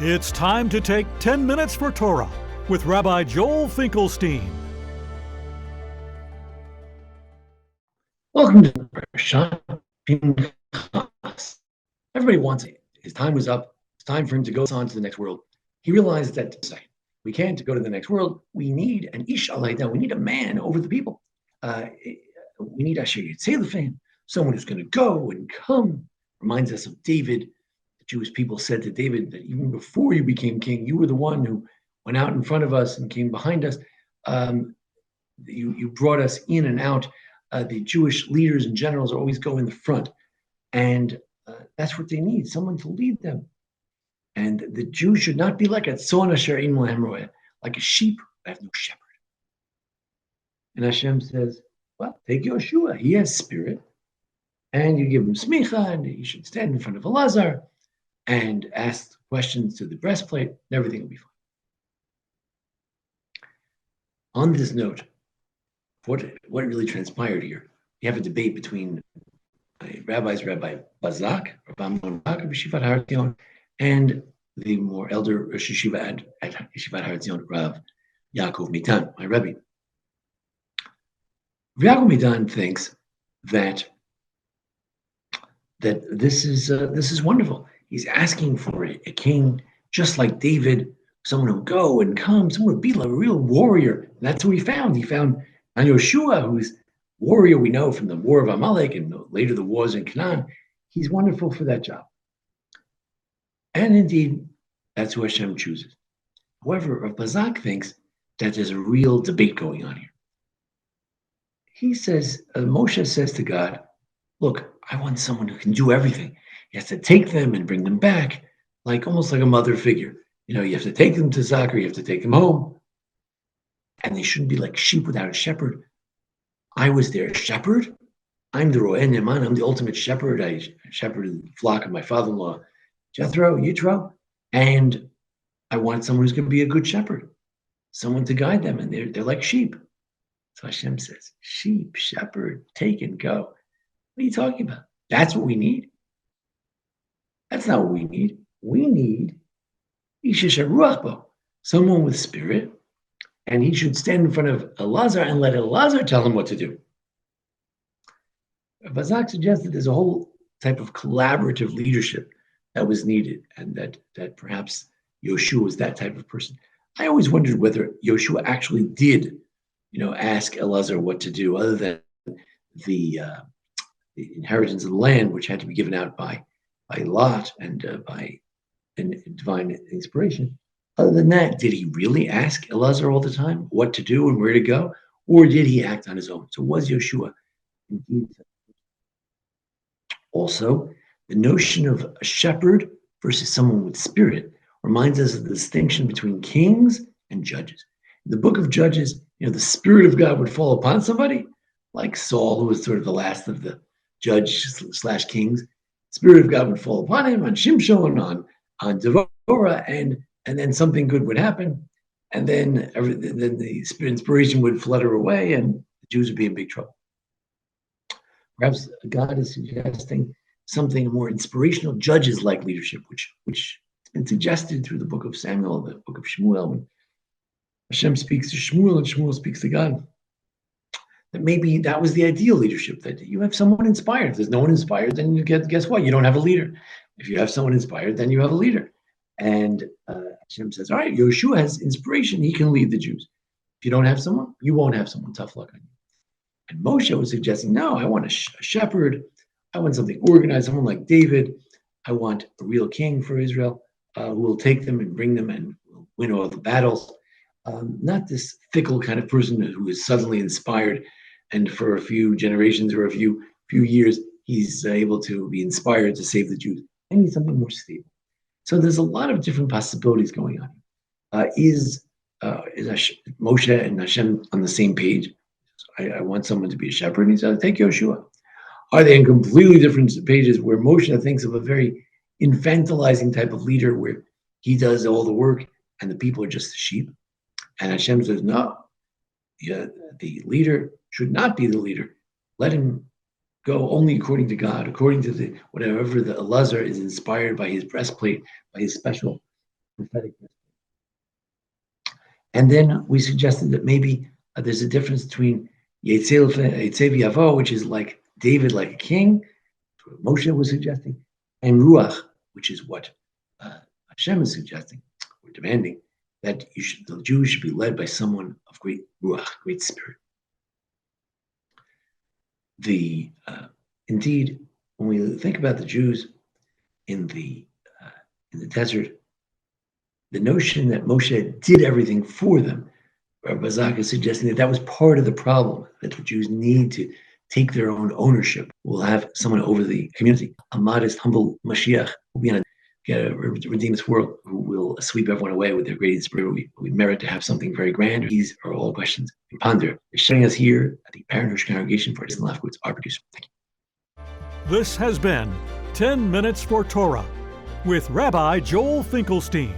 It's time to take 10 minutes for Torah with Rabbi Joel Finkelstein. Welcome to Parashat Pinechas. Everybody wants it. His time was up. It's time for him to go on to the next world. He realized that we can't go to the next world. We need an ish alayda. We need a man over the people. We need Asher Yitzhak, someone who's going to go and come. Reminds us of David. The Jewish people said to David that even before you became king, you were the one who went out in front of us and came behind us. You brought us in and out. The Jewish leaders and generals always go in the front. And that's what they need, someone to lead them. And the Jews should not be like a tzon asher ein lahem roeh, like a sheep that have no shepherd. And Hashem says, well, take Yoshua. He has spirit. And you give him smicha, and he should stand in front of Elazar and ask questions to the breastplate, and everything will be fine. On this note, what really transpired here? You have a debate between rabbis, Rabbi Bazak, Rabbi Monach of Yeshivat Har Etzion, and the more elder Rosh Yeshiva at Yeshivat Har Etzion, Rav Yaakov Mitan, my Rebbe. Rav Yaakov Mitan thinks that this is wonderful. He's asking for a king just like David, someone who will go and come, someone who will be like a real warrior. And that's who he found. He found Yoshua, who's warrior we know from the war of Amalek and later the wars in Canaan. He's wonderful for that job. And indeed, that's who Hashem chooses. However, Rav Bazak thinks that there's a real debate going on here. He says, Moshe says to God, look, I want someone who can do everything. He has to take them and bring them back, almost like a mother figure. You have to take them to soccer, you have to take them home. And they shouldn't be like sheep without a shepherd. I was their shepherd. I'm the Ro'eh Ne'eman. I'm the ultimate shepherd. I shepherded the flock of my father-in-law, Yitro. And I want someone who's going to be a good shepherd, someone to guide them. And they're like sheep. So Hashem says, sheep, shepherd, take and go. What are you talking about? That's what we need? That's not what we need. We need Isha Ruach Bo, someone with spirit, and he should stand in front of Elazar and let Elazar tell him what to do. Bazak suggested there's a whole type of collaborative leadership that was needed, and that perhaps Yoshua was that type of person. I always wondered whether Yoshua actually did, ask Elazar what to do, other than the inheritance of the land, which had to be given out by Lot and by divine inspiration. Other than that, did he really ask Elazar all the time what to do and where to go? Or did he act on his own? So was Yoshua indeed? Also, the notion of a shepherd versus someone with spirit reminds us of the distinction between kings and judges. In the book of Judges, the spirit of God would fall upon somebody, like Saul, who was sort of the last of the judge/kings. Spirit of God would fall upon him, on Shimshon, on Devorah, and then something good would happen, and then the inspiration would flutter away, and the Jews would be in big trouble. Perhaps God is suggesting something more inspirational, judges-like leadership, which has been suggested through the book of Samuel, the book of Shmuel, when Hashem speaks to Shmuel and Shmuel speaks to God. That maybe that was the ideal leadership, that you have someone inspired. If there's no one inspired, then guess what? You don't have a leader. If you have someone inspired, then you have a leader. And Hashem says, all right, Yoshua has inspiration. He can lead the Jews. If you don't have someone, you won't have someone. Tough luck on you. And Moshe was suggesting, no, I want a shepherd. I want something organized, someone like David. I want a real king for Israel who will take them and bring them and will win all the battles. Not this fickle kind of person who is suddenly inspired, and for a few generations or a few years, he's able to be inspired to save the Jews. I need something more stable. So there's a lot of different possibilities going on. Is Moshe and Hashem on the same page? I want someone to be a shepherd, and he says, take Yoshua. Are they in completely different pages where Moshe thinks of a very infantilizing type of leader where he does all the work and the people are just the sheep? And Hashem says, no, the leader should not be the leader. Let him go only according to God, according to whatever the Elazar is inspired by his breastplate, by his special prophetic. And then we suggested that maybe there's a difference between Yetzev Yavo, which is like David, like a king, what Moshe was suggesting, and Ruach, which is what Hashem is suggesting or demanding, that the Jews should be led by someone of great Ruach, great spirit. Indeed, when we think about the Jews in the desert, the notion that Moshe did everything for them, Rabbi Zak is suggesting that was part of the problem, that the Jews need to take their own ownership. We'll have someone over the community, a modest, humble Mashiach, who will be on a redeem this world, who will sweep everyone away with their great spirit. We merit to have something very grand. These are all questions we ponder. It's showing us here at the Parent Congregation for Jason Lafkowitz, our producer. Thank you. This has been 10 Minutes for Torah with Rabbi Joel Finkelstein.